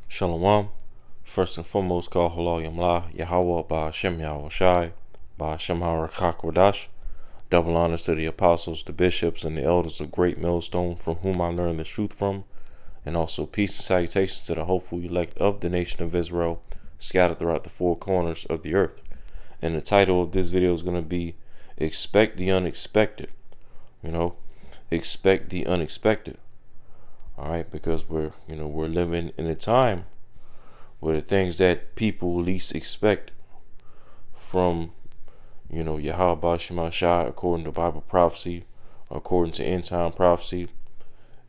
Shalom. First and foremost, call Halal Yamla, Yahweh, Ba'ashem Yahweh Shai, Ba'ashem HaRakak. Double honors to the apostles, the bishops, and the elders of Great Millstone, from whom I learned the truth from, and also peace and salutations to the hopeful elect of the nation of Israel, scattered throughout the four corners of the earth. And the title of this video is going to be Expect the Unexpected. Expect the unexpected. All right, because we're living in a time where the things that people least expect from Yahweh Shema Shai, according to Bible prophecy, according to end time prophecy,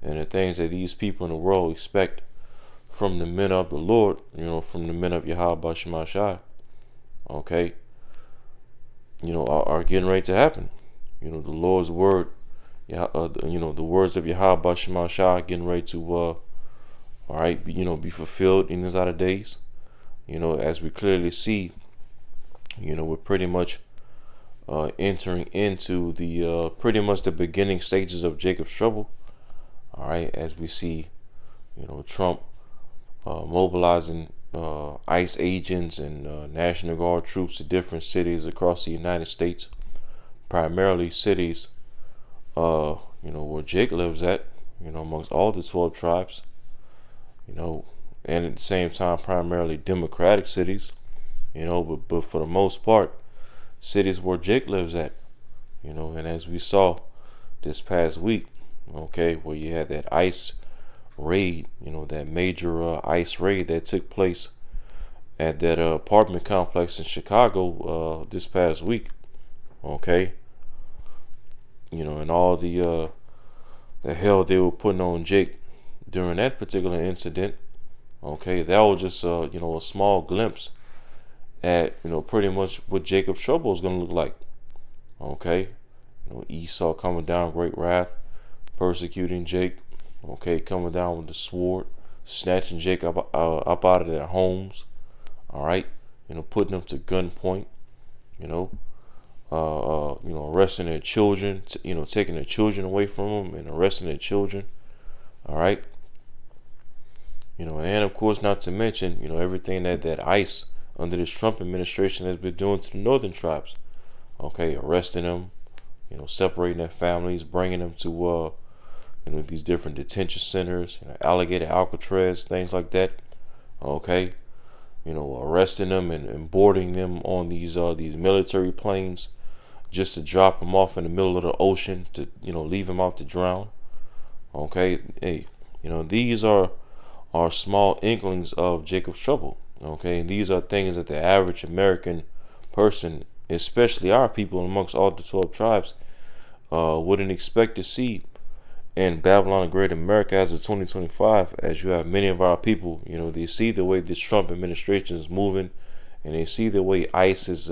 and the things that these people in the world expect from the men of the Lord, from the men of Yahweh Shema Shai, okay, are getting ready to happen. The Lord's word, the words of Yahweh Shema Shai getting ready to be fulfilled in these latter days. As we clearly see, we're pretty much entering into the pretty much the beginning stages of Jacob's trouble. All right, as we see, Trump mobilizing ICE agents and National Guard troops to different cities across the United States, primarily cities, where Jake lives at, amongst all the 12 tribes, and at the same time, primarily Democratic cities, but for the most part, cities where Jake lives at, and as we saw this past week, where you had that ICE raid, that major ICE raid that took place at that apartment complex in Chicago this past week, and all the hell they were putting on Jake during that particular incident. That was just a small glimpse at pretty much what Jacob's trouble is going to look like. Esau coming down great wrath, persecuting Jake, coming down with the sword, snatching Jake up out of their homes, all right, putting them to gunpoint, arresting their children, taking their children away from them and arresting their children, all right, and of course, not to mention, everything that ICE under this Trump administration has been doing to the northern tribes, arresting them, separating their families, bringing them to these different detention centers, Alligator, Alcatraz, things like that, arresting them and boarding them on these military planes just to drop them off in the middle of the ocean to leave them out to drown. These are small inklings of Jacob's trouble. And these are things that the average American person, especially our people amongst all the 12 tribes, wouldn't expect to see in Babylon the Great America as of 2025. As you have many of our people, they see the way this Trump administration is moving, and they see the way ICE is,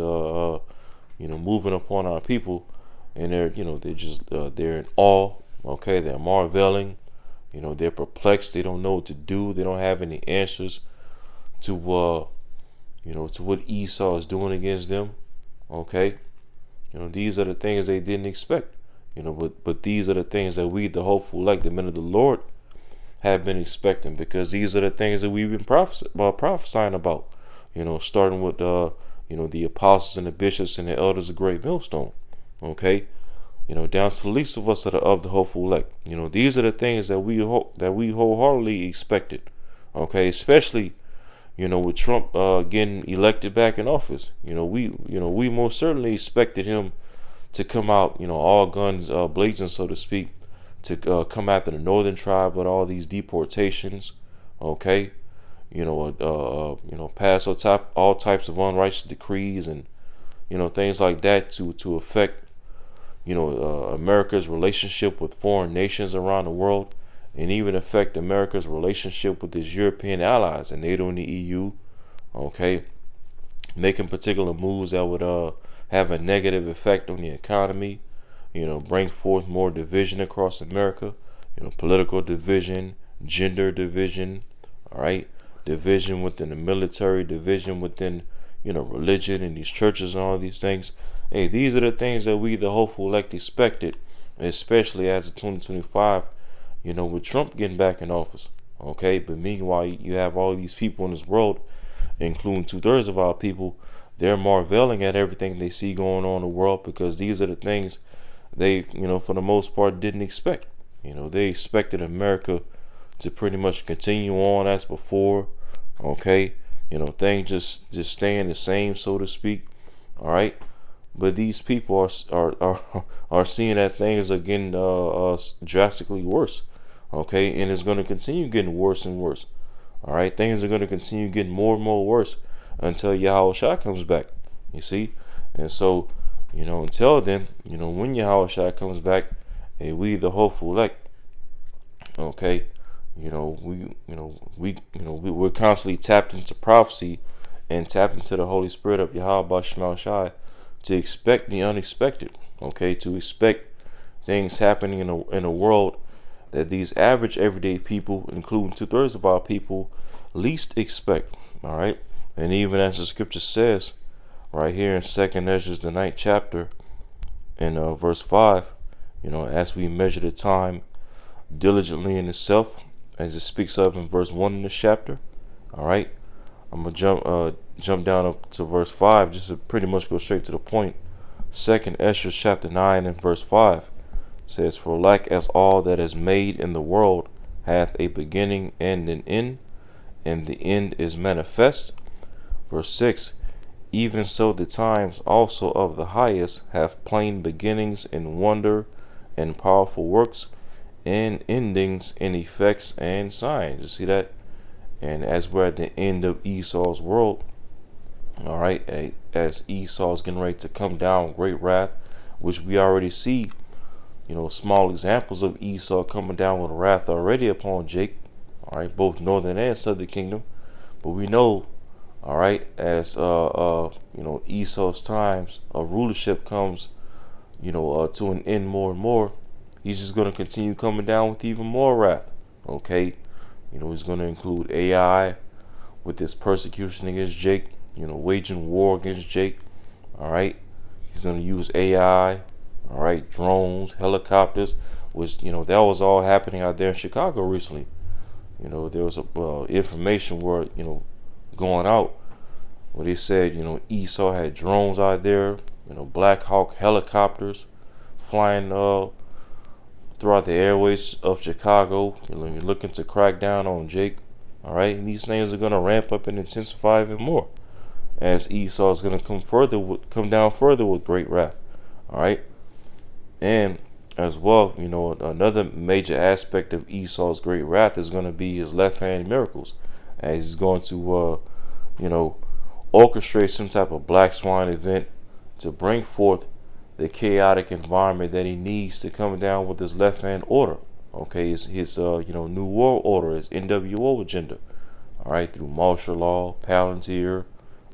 moving upon our people, and they're in awe. They're marveling. They're perplexed. They don't know what to do. They don't have any answers to what Esau is doing against them. These are the things they didn't expect. But these are the things that we, the hopeful, like the men of the Lord, have been expecting, because these are the things that we've been prophesying about. Starting with the apostles and the bishops and the elders of Great Millstone. Down to the least of us of the hopeful elect. These are the things that we wholeheartedly expected. Especially with Trump getting elected back in office. We most certainly expected him to come out, all guns blazing, so to speak, to come after the northern tribe with all these deportations. Pass all types of unrighteous decrees and things like that to affect America's relationship with foreign nations around the world, and even affect America's relationship with its European allies and NATO and the EU. Making particular moves that would have a negative effect on the economy, bring forth more division across America, political division, gender division, all right, division within the military, division within religion and these churches and all these things. Hey, these are the things that we, the hopeful elect, expected, especially as of 2025, with Trump getting back in office. Okay, but meanwhile, you have all these people in this world, including 2/3 of our people. They're marveling at everything they see going on in the world because these are the things they, for the most part, didn't expect. They expected America to pretty much continue on as before. Okay, things just staying the same, so to speak. All right, but these people are seeing that things are getting drastically worse. Okay, and it's going to continue getting worse and worse. All right, things are going to continue getting more and more worse until Yahweh Shai comes back. You see, and so until then, when Yahweh Shai comes back, and we the hopeful elect, okay, we're constantly tapped into prophecy and tapped into the Holy Spirit of Yahweh Shai to expect the unexpected. Okay, to expect things happening in a world that these average everyday people, including 2/3 of our people, least expect. All right, and even as the scripture says, right here in Second Ezra, the 9th chapter, in verse 5, as we measure the time diligently in itself, as it speaks of in verse 1 in this chapter. All right, I'm gonna jump down up to verse 5 just to pretty much go straight to the point. Second Ezra chapter 9 and verse 5 says, "For like as all that is made in the world hath a beginning and an end, and the end is manifest." Verse 6, "Even so the times also of the highest have plain beginnings in wonder and powerful works, and endings in effects and signs." You see that? And as we're at the end of Esau's world, all right, as Esau's getting ready to come down with great wrath, which we already see, small examples of Esau coming down with wrath already upon Jacob, all right, both northern and southern kingdom. But we know, all right, as Esau's times of rulership comes, to an end more and more, he's just going to continue coming down with even more wrath. Okay, he's going to include AI with this persecution against Jake, waging war against Jake. All right, he's going to use AI. All right, drones, helicopters, which that was all happening out there in Chicago recently. There was information where going out where they said Esau had drones out there, Black Hawk helicopters flying throughout the airways of Chicago. You're looking to crack down on Jake. All right, and these things are going to ramp up and intensify even more as Esau is going to come down further with great wrath. All right, and as well, another major aspect of Esau's great wrath is going to be his left hand miracles, as he's going to, orchestrate some type of black swan event to bring forth the chaotic environment that he needs to come down with his left hand order. Okay, his new world order, his NWO agenda. All right, through martial law, Palantir,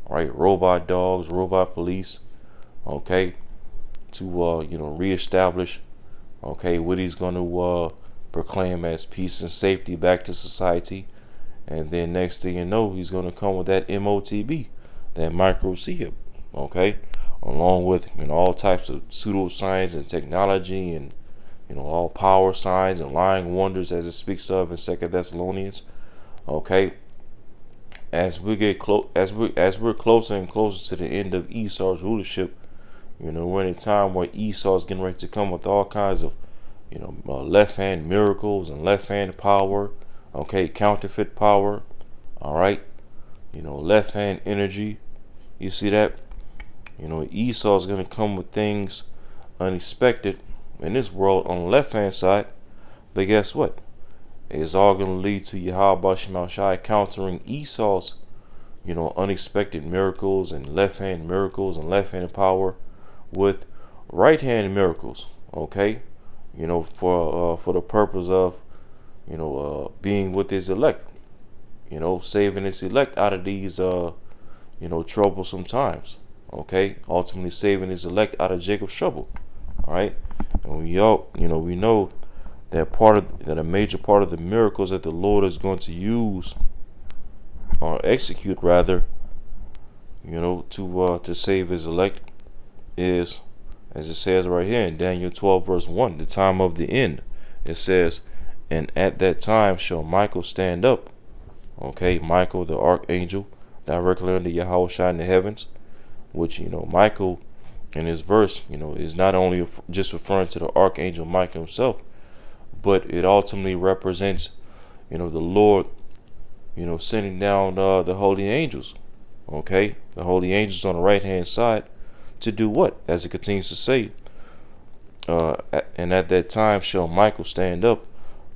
all right, robot dogs, robot police. Okay, to reestablish, okay, what he's going to proclaim as peace and safety back to society. And then next thing you know, he's going to come with that MOTB, that micro chip, okay, along with all types of pseudoscience and technology and all power signs and lying wonders, as it speaks of in 2 Thessalonians. Okay, as we get close, as we're closer and closer to the end of Esau's rulership, we're in a time where Esau is getting ready to come with all kinds of left hand miracles and left hand power. Okay, counterfeit power. All right, left hand energy. You see that? Esau is going to come with things unexpected in this world on the left hand side. But guess what? It's all going to lead to Yahweh Shai countering Esau's, unexpected miracles and left hand power with right hand miracles. Okay, for the purpose of being with his elect, saving his elect out of these troublesome times. Okay, ultimately saving his elect out of Jacob's trouble. All right, and we know that a major part of the miracles that the Lord is going to use or execute rather, to save his elect is, as it says right here in Daniel 12 verse 1, the time of the end. It says, And at that time shall Michael stand up. Okay, Michael the archangel, directly under Yahweh in the heavens, which, Michael in his verse, is not only just referring to the archangel Michael himself, but it ultimately represents, the Lord, sending down the holy angels. Okay, the holy angels on the right hand side to do what? As it continues to say, and at that time shall Michael stand up,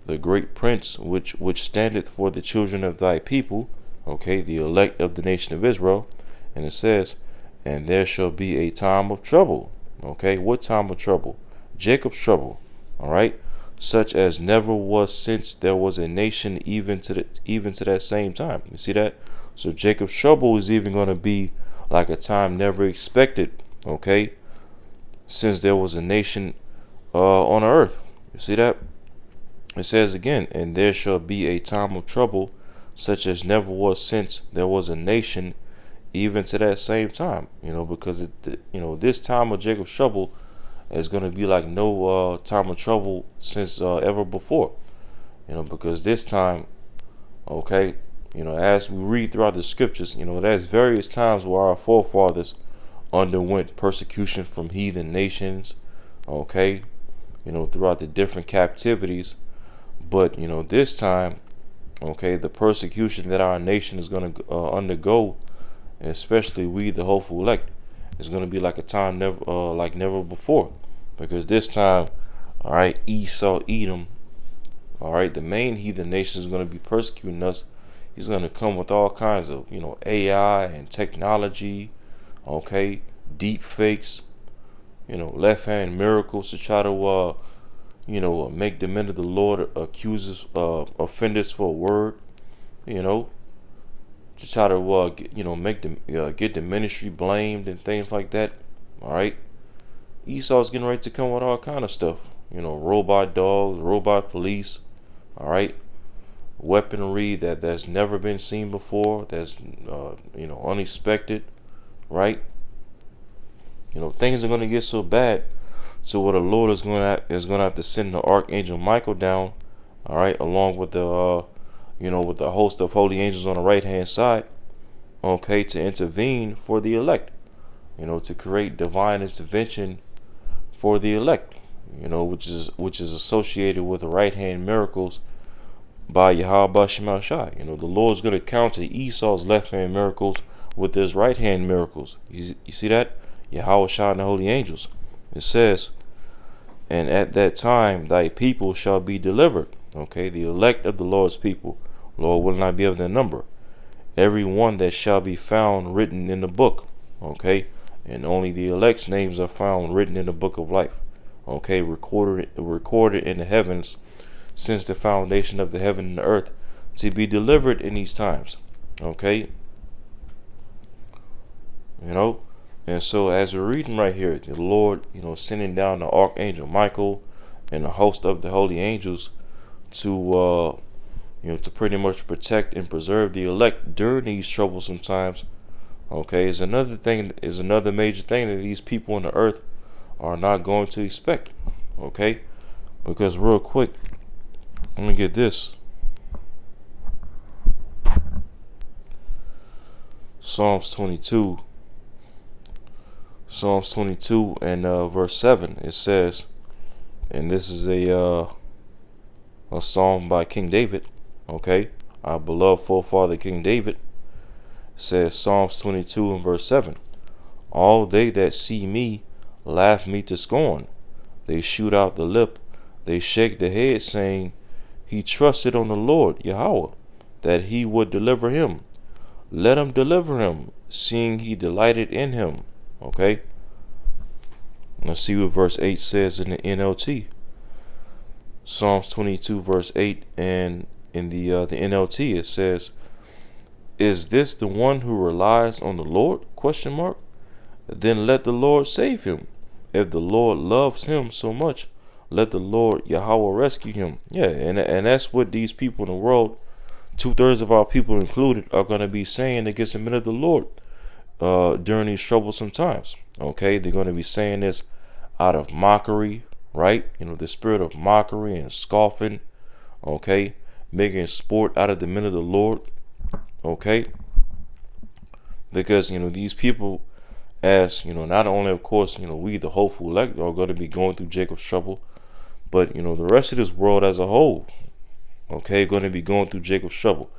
the great prince, which standeth for the children of thy people, okay, the elect of the nation of Israel. And it says, and there shall be a time of trouble. Okay, what time of trouble? Jacob's trouble. All right, such as never was since there was a nation, even to that same time. You see that? So Jacob's trouble is even going to be like a time never expected. Okay, since there was a nation on earth. You see that? It says again, and there shall be a time of trouble, such as never was since there was a nation, even to that same time. Because this time of Jacob's trouble is going to be like no time of trouble since ever before. Because this time, okay, as we read throughout the scriptures, there's various times where our forefathers underwent persecution from heathen nations, okay, throughout the different captivities. But, this time, okay, the persecution that our nation is going to undergo, especially we, the hopeful elect, is going to be like a time like never before. Because this time, all right, Esau, Edom, all right, the main heathen nation is going to be persecuting us. He's going to come with all kinds of, AI and technology, okay, deep fakes, left hand miracles to try to make the men of the Lord accusers, offenders for a word, to try to, make them get the ministry blamed and things like that. All right, Esau's getting ready to come with all kind of stuff, robot dogs, robot police. All right, weaponry that's never been seen before. That's unexpected, right? Things are going to get so bad. So what the Lord is going to have to send the archangel Michael down, all right, along with the with the host of holy angels on the right hand side, okay, to intervene for the elect, to create divine intervention for the elect, which is associated with the right hand miracles by Yahweh Shema Shai. The Lord's going to counter Esau's left hand miracles with his right hand miracles. You see that? Yahweh Shai and the holy angels. It says, and at that time thy people shall be delivered. Okay, the elect of the Lord's people. Lord will not be of their number. Every one that shall be found written in the book. Okay, and only the elect's names are found written in the book of life. Okay, recorded in the heavens since the foundation of the heaven and the earth, to be delivered in these times. Okay, And so as we're reading right here, the Lord, sending down the archangel Michael and the host of the holy angels to, to pretty much protect and preserve the elect during these troublesome times. Okay, is another major thing that these people on the earth are not going to expect. Okay, because real quick, let me get this. Psalms 22 and verse 7, it says, and this is a psalm by King David, okay, our beloved forefather King David, says Psalms 22 and verse 7, all they that see me laugh me to scorn, they shoot out the lip, they shake the head, saying, he trusted on the Lord Yahweh, that he would deliver him. Let him deliver him, seeing he delighted in him. Okay, let's see what verse 8 says in the NLT. Psalms 22 verse 8, and in the NLT it says, is this the one who relies on the Lord? ? Then let the Lord save him. If the Lord loves him so much, let the Lord Yahweh rescue him. Yeah, and that's what these people in the world, 2/3 of our people included, are going to be saying against the men of the Lord during these troublesome times. Okay, they're going to be saying this out of mockery, right? The spirit of mockery and scoffing. okay, making sport out of the men of the Lord, okay, because these people, as not only of course we the hopeful elect are going to be going through Jacob's trouble, but the rest of this world as a whole, okay, going to be going through Jacob's trouble.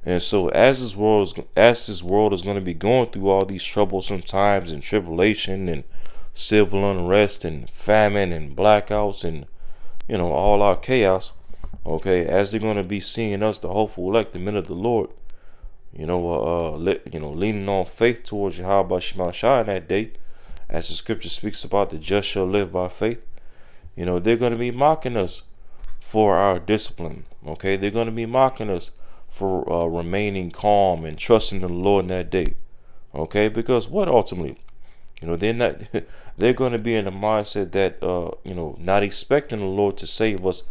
And so as this world is going to be going through all these troublesome times and tribulation and civil unrest and famine and blackouts and all our chaos, okay, as they're going to be seeing us, the hopeful elect, the men of the Lord, leaning on faith towards Yahweh Shema Shai in that day, as the scripture speaks about, the just shall live by faith. They're going to be mocking us for our discipline. Okay, they're going to be mocking us for remaining calm and trusting in the Lord in that day. Okay, because what ultimately, they're not, they're going to be in a mindset that, not expecting the Lord to save us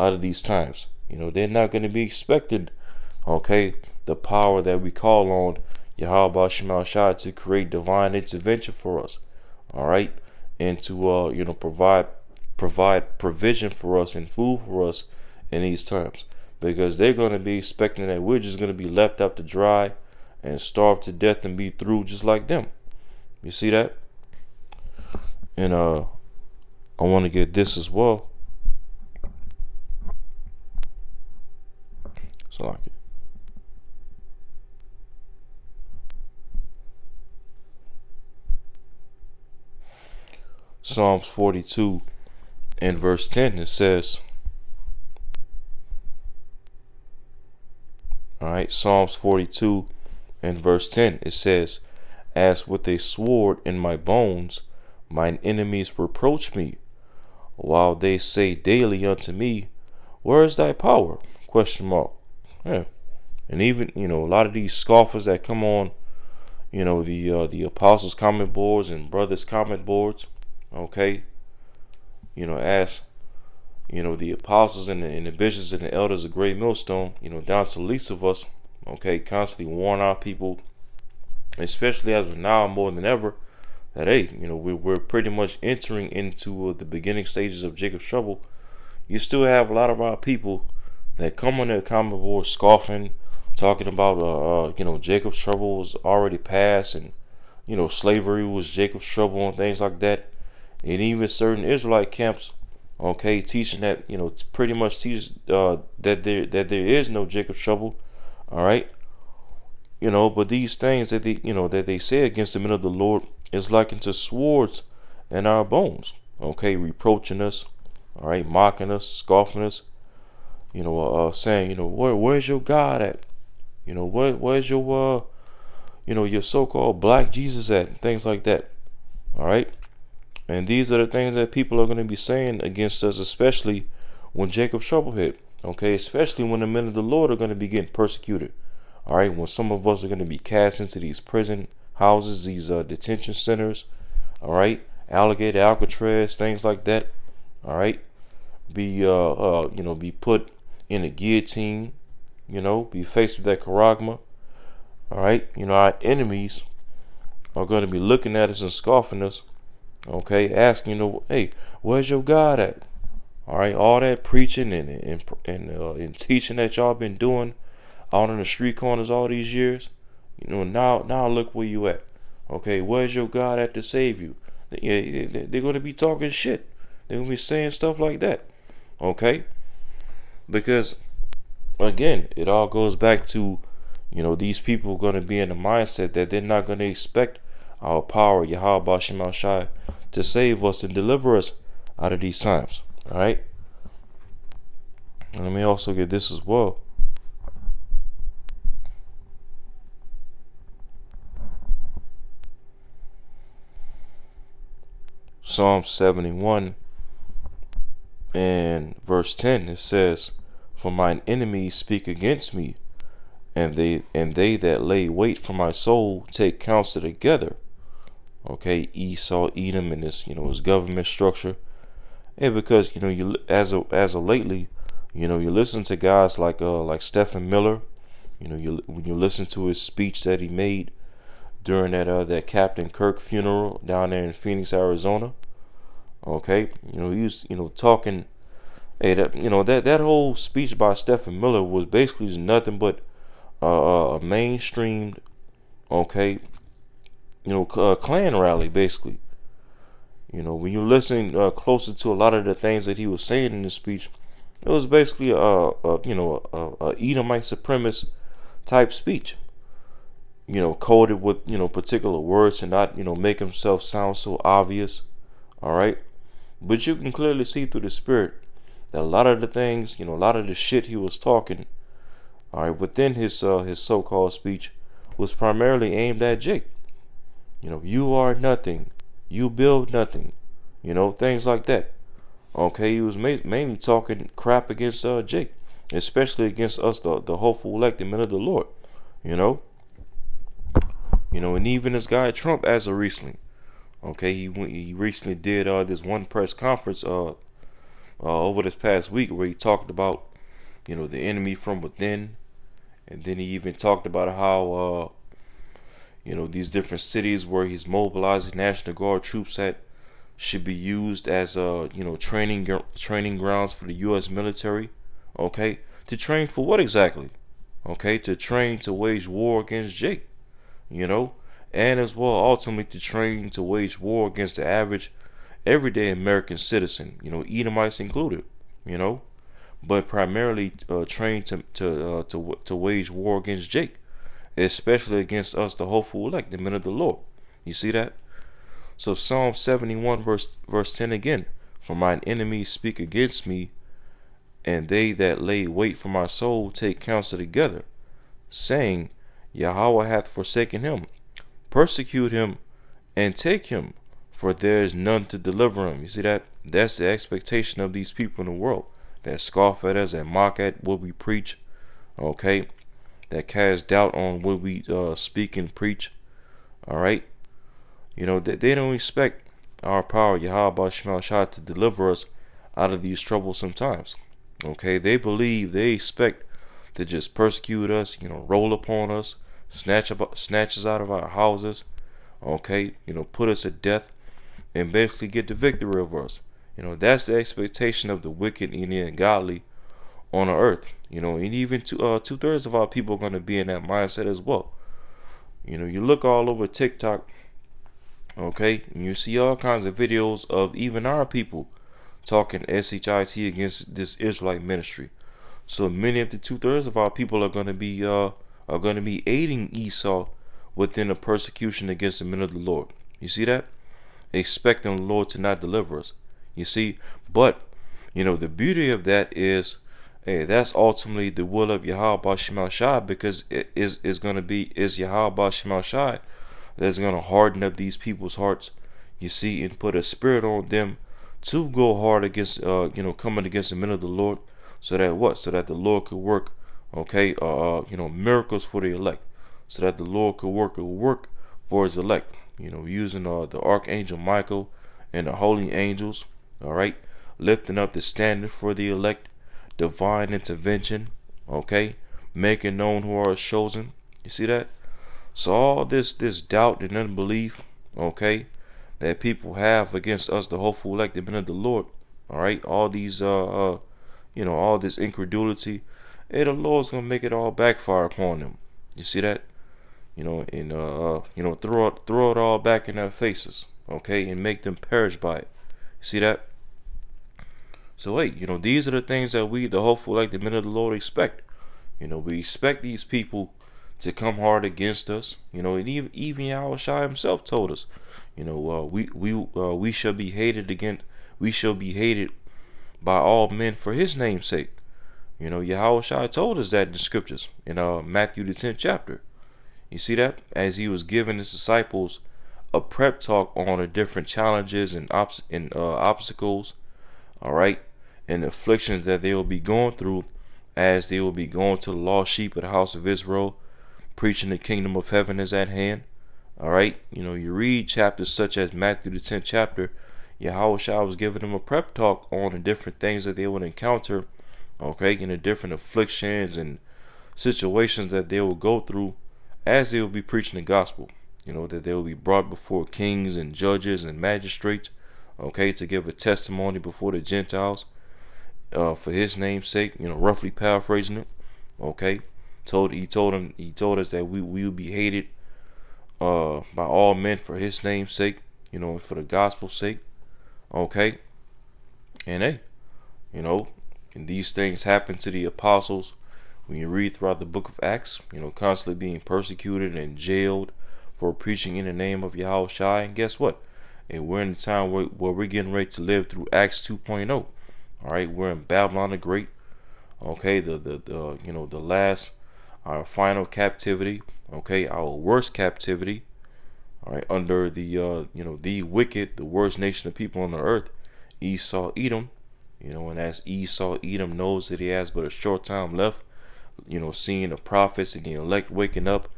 out of these times. They're not going to be expected, okay, the power that we call on Yahweh Shema Shai to create divine intervention for us. All right, and to provide provision for us and food for us in these times, because they're going to be expecting that we're just going to be left out to dry and starve to death and be through just like them. You see that? And I want to get this as well. So like it. Psalms 42 and verse 10, it says, all right, Psalms 42 and verse 10, it says, as with a sword in my bones, mine enemies reproach me, while they say daily unto me, where is thy power? Question mark. Yeah. And even, a lot of these scoffers that come on, the apostles' comment boards and brothers' comment boards, okay, as the apostles and the bishops and the elders of Great Millstone, down to the least of us, okay, constantly warn our people, especially as of now more than ever, that hey, we're pretty much entering into the beginning stages of Jacob's trouble. You still have a lot of our people that come on their comment board scoffing, talking about Jacob's trouble was already past, and slavery was Jacob's trouble and things like that. And even certain Israelite camps, okay, teaching that pretty much teach that there is no Jacob's trouble. All right, but these things that they say against the men of the Lord is likened to swords in our bones. Okay, reproaching us, all right, mocking us, scoffing us. Saying where's your God at? Where's your your so-called black Jesus at? And things like that. All right. And these are the things that people are going to be saying against us, especially when Jacob's trouble hit. Okay, especially when the men of the Lord are going to be getting persecuted. All right, when some of us are going to be cast into these prison houses, these detention centers. All right, Alligator, Alcatraz, things like that. All right, be put in a guillotine. Be faced with that charagma. All right, our enemies are going to be looking at us and scoffing us. Okay, asking, hey, where's your God at? All right, all that preaching and teaching that y'all been doing out on the street corners all these years, now look where you at. Okay, where's your God at to save you? They're going to be talking shit. They're going to be saying stuff like that. Okay, because again, it all goes back to, these people are going to be in the mindset that they're not going to expect our power, Yahweh Shema Shai, to save us and deliver us out of these times. All right. And let me also get this as well. Psalm 71 and verse 10, it says, for mine enemies speak against me, and they that lay wait for my soul take counsel together. Okay, Esau, Edom, and this, his government structure. Yeah, because you as of lately, you listen to guys like Stephen Miller. When you listen to his speech that he made during that Captain Kirk funeral down there in Phoenix, Arizona. Okay, he was talking Hey, that whole speech by Stephen Miller was basically just nothing but a mainstreamed, okay, Klan rally, basically. When you listen closer to a lot of the things that he was saying in his speech, it was basically a Edomite supremacist type speech. Coded with particular words to not make himself sound so obvious. All right, but you can clearly see through the spirit that a lot of the things, a lot of the shit he was talking, all right, within his so-called speech, was primarily aimed at Jake. You are nothing, you build nothing, things like that. Okay, he was mainly talking crap against Jake, especially against us, the hopeful elected men of the Lord. You know, and even this guy Trump, as of recently, okay, he recently did this one press conference over this past week where he talked about the enemy from within, and then he even talked about how these different cities where he's mobilizing National Guard troops at should be used as training grounds for the U.S. military. Okay, to train for what exactly? Okay, to train to wage war against Jake. And as well ultimately to train to wage war against the average everyday American citizen. Edomites included. But primarily trained to wage war against Jake, especially against us, the hopeful elect, the men of the Lord. You see that? So Psalm 71 verse 10 again. For mine enemies speak against me, and they that lay wait for my soul take counsel together, saying, Yahweh hath forsaken him. Persecute him and take him, for there is none to deliver him. You see that? That's the expectation of these people in the world that scoff at us, that mock at what we preach, okay? That cast doubt on what we speak and preach, all right? They don't expect our power, Yahweh Shema Shah, to deliver us out of these troublesome times, okay? They expect to just persecute us, roll upon us, snatch us out of our houses, okay? Put us to death, and basically get the victory over us. That's the expectation of the wicked and the ungodly on the earth. And even 2/3 of our people are going to be in that mindset as well. You look all over TikTok, okay, and you see all kinds of videos of even our people talking shit against this Israelite ministry. So many of the 2/3 of our people are going to be aiding Esau within the persecution against the men of the Lord. You see that? Expecting the Lord to not deliver us. You see, but the beauty of that is, hey, that's ultimately the will of Yahweh Shema Shai, because it is Yahweh Shema Shai that's gonna harden up these people's hearts. You see, and put a spirit on them to go hard against coming against the men of the Lord, so that the Lord could work, okay, miracles for the elect, so that the Lord could work for his elect. Using the archangel Michael and the holy angels, all right, lifting up the standard for the elect, divine intervention, okay, making known who are chosen. You see that? So all this doubt and unbelief, okay, that people have against us, the hopeful elected men of the Lord, all right, all these all this incredulity, the Lord's gonna make it all backfire upon them. You see that? And throw it all back in their faces, okay, and make them perish by it. See that? So wait, these are the things that we, the hopeful, like the men of the Lord, expect. We expect these people to come hard against us. And even Yahweh Shai himself told us, we shall be hated against, we shall be hated by all men for his name's sake. Yahweh Shai told us that in the scriptures in Matthew the 10th chapter. You see that? As he was giving his disciples a prep talk on the different challenges and obstacles, all right, and afflictions that they will be going through as they will be going to the lost sheep of the house of Israel, preaching the kingdom of heaven is at hand. All right, you read chapters such as Matthew the 10th chapter, Yahweh Shai was giving them a prep talk on the different things that they would encounter, okay, and the different afflictions and situations that they will go through as they will be preaching the gospel. That they will be brought before kings and judges and magistrates, okay, to give a testimony before the Gentiles, for his name's sake, roughly paraphrasing it. Okay. He told us that we will be hated by all men for his name's sake, for the gospel's sake. Okay. And hey, and these things happen to the apostles when you read throughout the book of Acts, constantly being persecuted and jailed for preaching in the name of Yahweh Shai. And guess what? And we're in the time where we're getting ready to live through Acts 2.0. All right, we're in Babylon the Great. Okay, the last, our final captivity. Okay, our worst captivity. All right, under the wicked, the worst nation of people on the earth, Esau, Edom. And as Esau, Edom knows that he has but a short time left, seeing the prophets and the elect waking up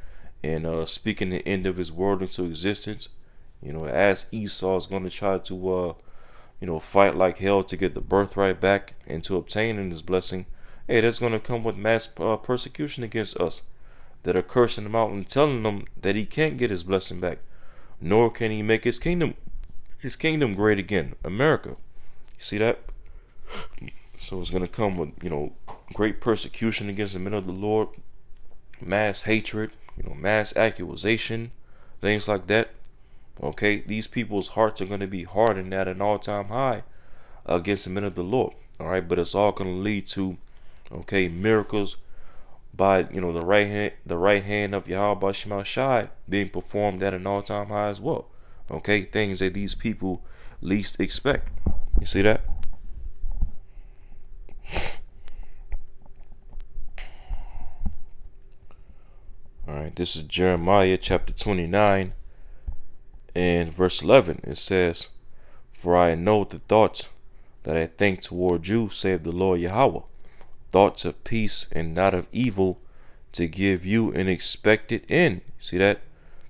and speaking the end of his world into existence. As Esau is going to try to, fight like hell to get the birthright back and to obtain his blessing, hey, that's going to come with mass persecution against us that are cursing him out and telling him that he can't get his blessing back, nor can he make his kingdom great again, America. You see that? So it's going to come with, great persecution against the men of the Lord, mass hatred, mass accusation, things like that. Okay, these people's hearts are going to be hardened at an all-time high against the men of the Lord. All right, but it's all going to lead to, miracles by the right hand of Yahweh Shema Shai being performed at an all-time high as well. Okay, things that these people least expect. You see that? All right, this is Jeremiah chapter 29 and verse 11. It says, "For I know the thoughts that I think toward you, saith the Lord Yahweh, thoughts of peace and not of evil, to give you an expected end." See that?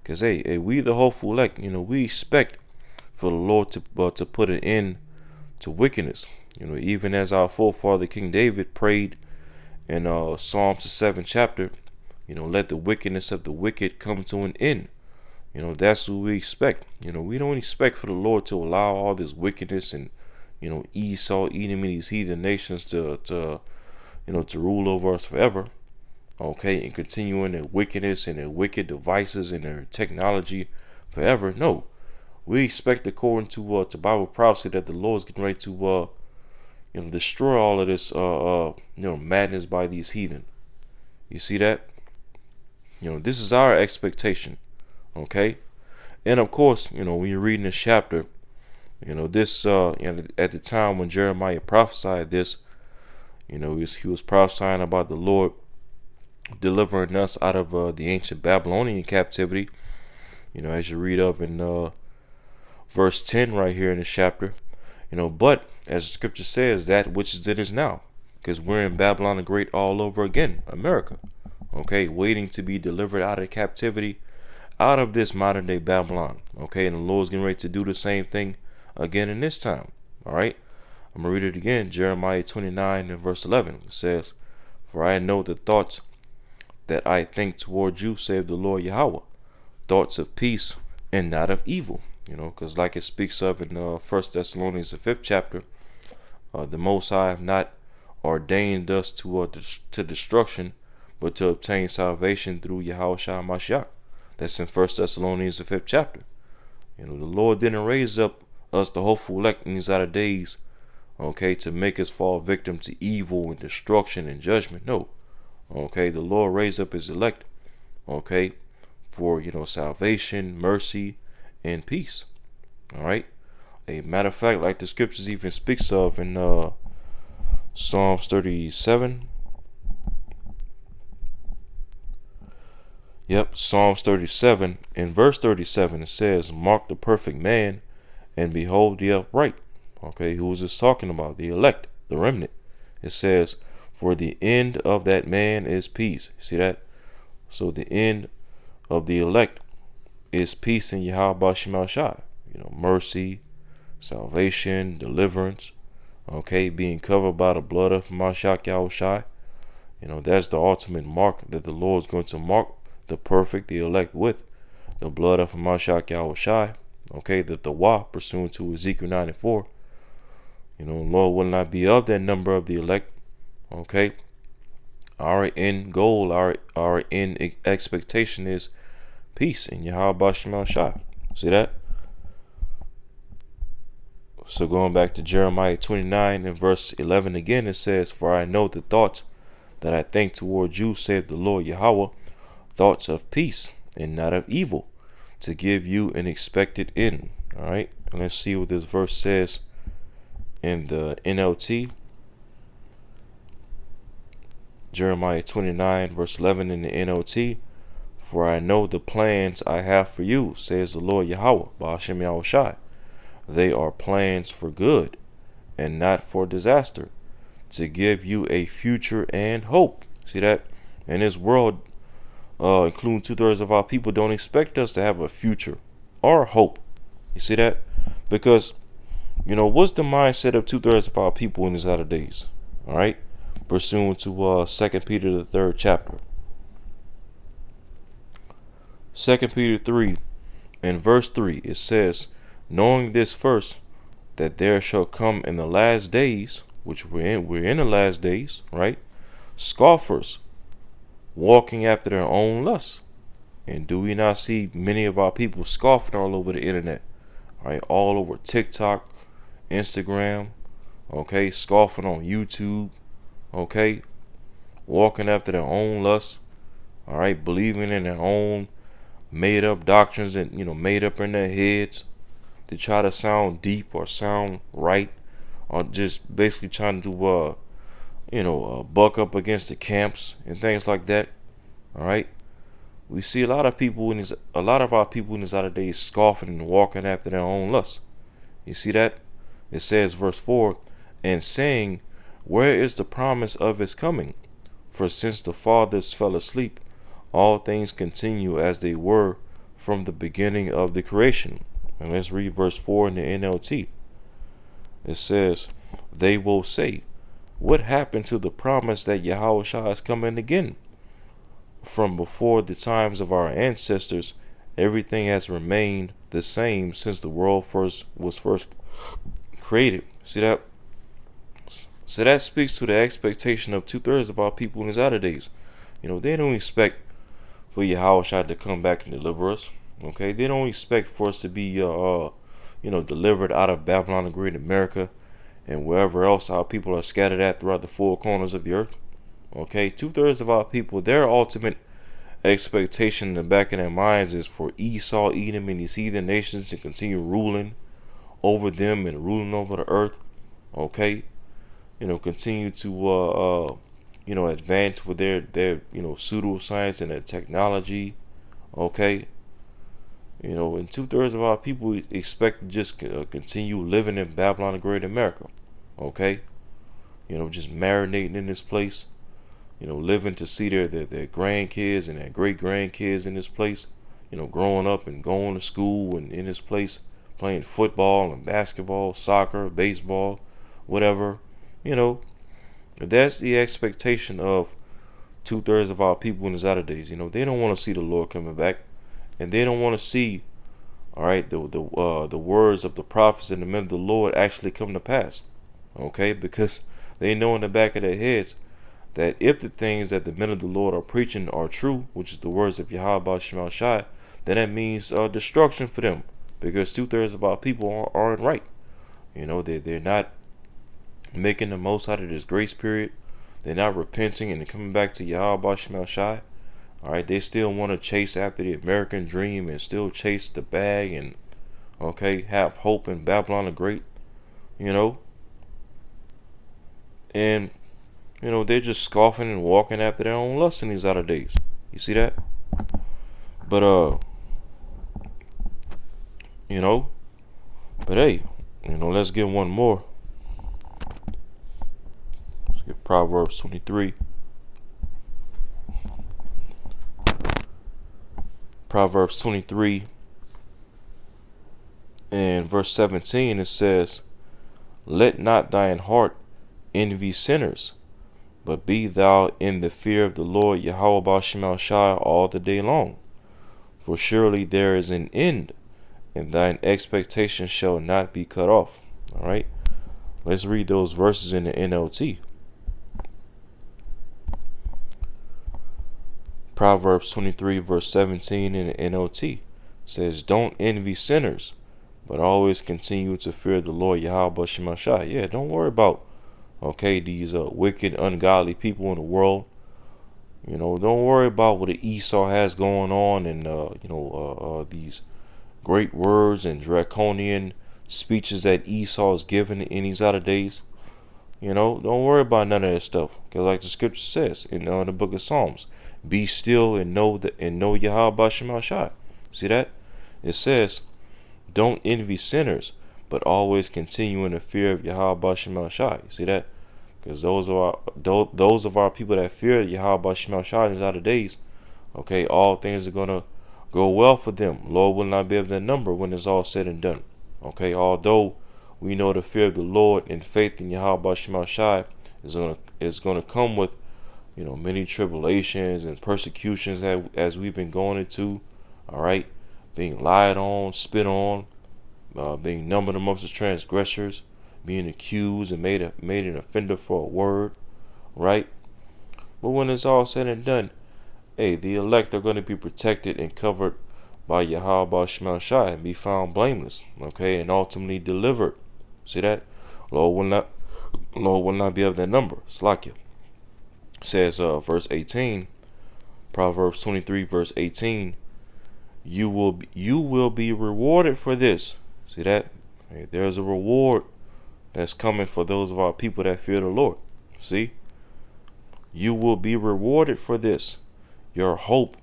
Because hey, we the hopeful elect, we expect for the Lord to put an end to wickedness. Even as our forefather King David prayed in Psalms the 7th chapter, let the wickedness of the wicked come to an end. That's what we expect. We don't expect for the Lord to allow all this wickedness and, Esau, Edom, and these heathen nations to rule over us forever. Okay, and continuing their wickedness and their wicked devices and their technology forever. No, we expect, according to Bible prophecy, that the Lord is getting ready to destroy all of this madness by these heathen. You see that? This is our expectation. Okay, and of course, when you're reading this chapter, this at the time when Jeremiah prophesied this, he was prophesying about the Lord delivering us out of the ancient Babylonian captivity. As you read of in verse 10 right here in this chapter. But as the scripture says, that which is it is now, because we're in Babylon the Great all over again, America. Okay, waiting to be delivered out of captivity, out of this modern day Babylon. Okay, and the Lord's getting ready to do the same thing again in this time. All right, I'm gonna read it again. Jeremiah 29 and verse 11. It says, "For I know the thoughts that I think toward you, saith the Lord Yahweh, thoughts of peace and not of evil." Because like it speaks of in 1 Thessalonians the 5th chapter, the Most High have not ordained us to destruction, but to obtain salvation through Yahweh Shai Mashiach. That's in 1 Thessalonians the 5th chapter. The Lord didn't raise up us, the hopeful elect, in these latter days, to make us fall victim to evil and destruction and judgment. No. The Lord raised up his elect, for, salvation, mercy, and peace. All right. A matter of fact, like the scriptures even speaks of in Psalms 37. Yep, Psalms 37. In verse 37, it says, "Mark the perfect man, and behold the upright." Who is this talking about? The elect, the remnant. It says, "For the end of that man is peace." See that? So the end of the elect is peace in Yahweh Shema Shai. Mercy, salvation, deliverance. Being covered by the blood of Mashiach Yahweh Shai. That's the ultimate mark that the Lord is going to mark the perfect, the elect with. The blood of Mashiach Yahweh Shai. The Tawah, pursuant to Ezekiel 9 and 4. Lord will not be of that number of the elect. Okay. Our end goal, our end expectation is peace in Yahweh Shema Shah. See that? So going back to Jeremiah 29 and verse 11 again, it says, "For I know the thoughts that I think toward you, saith the Lord Yahweh, thoughts of peace and not of evil, to give you an expected end." All right. And let's see what this verse says in the NLT. Jeremiah 29 verse 11 in the NLT. "For I know the plans I have for you, says the Lord Yahweh, Ba'ashem Yahushai. They are plans for good and not for disaster, to give you a future and hope." See that? In this world, including 2/3 of our people, don't expect us to have a future or hope. You see that? Because, what's the mindset of 2/3 of our people in these latter days? All right? Pursuant to 2 Peter, the 3rd chapter. 2 Peter 3 and verse 3, it says, "Knowing this first, that there shall come in the last days," which we're in the last days, right? "Scoffers, walking after their own lusts." And do we not see many of our people scoffing all over the internet? All right, all over TikTok, Instagram, okay, scoffing on YouTube, okay, walking after their own lusts, all right, believing in their own made up doctrines and made up in their heads to try to sound deep or sound right, or just basically trying to buck up against the camps and things like that. All right, we see a lot of our people in these other days scoffing and walking after their own lusts. You see that? It says, verse 4, "And saying, where is the promise of his coming? For since the fathers fell asleep, all things continue as they were from the beginning of the creation." And let's read verse 4 in the NLT. It says, "They will say, what happened to the promise that Yahushua is coming again? From before the times of our ancestors, everything has remained the same since the world was first created." See that? So that speaks to the expectation of 2/3 of our people in these outer days. They don't expect for Yahushua to come back and deliver us. Okay, they don't expect for us to be, delivered out of Babylon the Great, America, and wherever else our people are scattered at throughout the four corners of the earth. Okay, 2/3 of our people, their ultimate expectation in the back of their minds is for Esau, Edom, and these heathen nations to continue ruling over them and ruling over the earth. Okay, continue to advance with their pseudoscience and their technology. Okay, and 2/3 of our people expect to just continue living in Babylon the Great, America. Okay, just marinating in this place. Living to see their grandkids and their great grandkids in this place. Growing up and going to school and in this place, playing football and basketball, soccer, baseball, whatever. That's the expectation of 2/3 of our people in these outer days. They don't want to see the Lord coming back, and they don't want to see, all right, the words of the prophets and the men of the Lord actually come to pass. Okay, because they know in the back of their heads that if the things that the men of the Lord are preaching are true, which is the words of Yahweh Shema Shai, then that means destruction for them, because 2/3 of our people aren't right. They're not making the most out of this grace period. They're not repenting and coming back to Yahweh Shema Shai. All right, they still want to chase after the American dream and still chase the bag and have hope in Babylon the Great. And they're just scoffing and walking after their own lusts in these outer days. You see that? But hey, let's get one more. Let's get Proverbs 23. Proverbs 23 and verse 17, it says, "Let not thine heart envy sinners, but be thou in the fear of the Lord Yahweh Shema Shai all the day long. For surely there is an end, and thine expectation shall not be cut off." All right. Let's read those verses in the NLT. Proverbs 23 verse 17 in the NLT says, "Don't envy sinners, but always continue to fear the Lord Yahweh Shemashah." Yeah, don't worry about these wicked, ungodly people in the world. Don't worry about what the Esau has going on, and these great words and draconian speeches that Esau is giving in these other days. Don't worry about none of that stuff, because like the scripture says in the book of Psalms, be still and know Yahweh Shemashah. See that? It says, don't envy sinners, but always continue in the fear of Yahweh Shemashah. You see that? Because those of our people that fear Yahweh Shemashah in these outer days, all things are gonna go well for them. Lord will not be able to number when it's all said and done. Although we know the fear of the Lord and faith in Yahweh Shemashah is gonna come with many tribulations and persecutions as we've been going into. All right, being lied on, spit on, being numbered amongst the transgressors, being accused and made an offender for a word, right? But when it's all said and done, the elect are going to be protected and covered by Yahweh Shemashah and be found blameless, and ultimately delivered. See that? Lord will not be of that number. Slakia says, verse 18, Proverbs 23, verse 18. You will be rewarded for this. See that? There's a reward that's coming for those of our people that fear the Lord. See? You will be rewarded for this. Your hope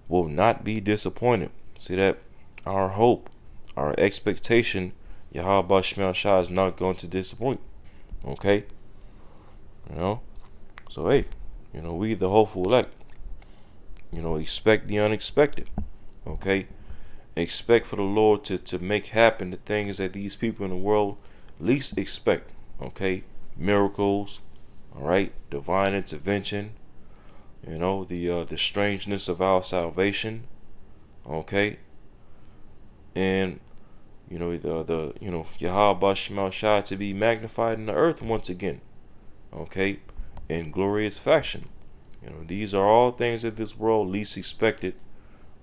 will not be disappointed. See that? Our hope, our expectation, Yahweh Shemashah is not going to disappoint. So we the hopeful elect, expect the unexpected. Expect for the Lord to make happen the things that these people in the world least expect. Miracles, divine intervention, the strangeness of our salvation, and Yahweh Shemashah to be magnified in the earth once again, in glorious fashion. These are all things that this world least expected,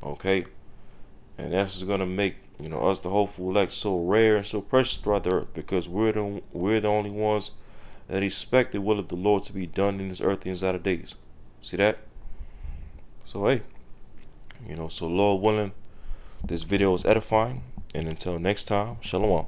and that's going to make us the hopeful elect so rare and so precious throughout the earth, because we're the only ones that expect the will of the Lord to be done in this earth in these latter days. See that? So so Lord willing, this video is edifying, and until next time, shalom.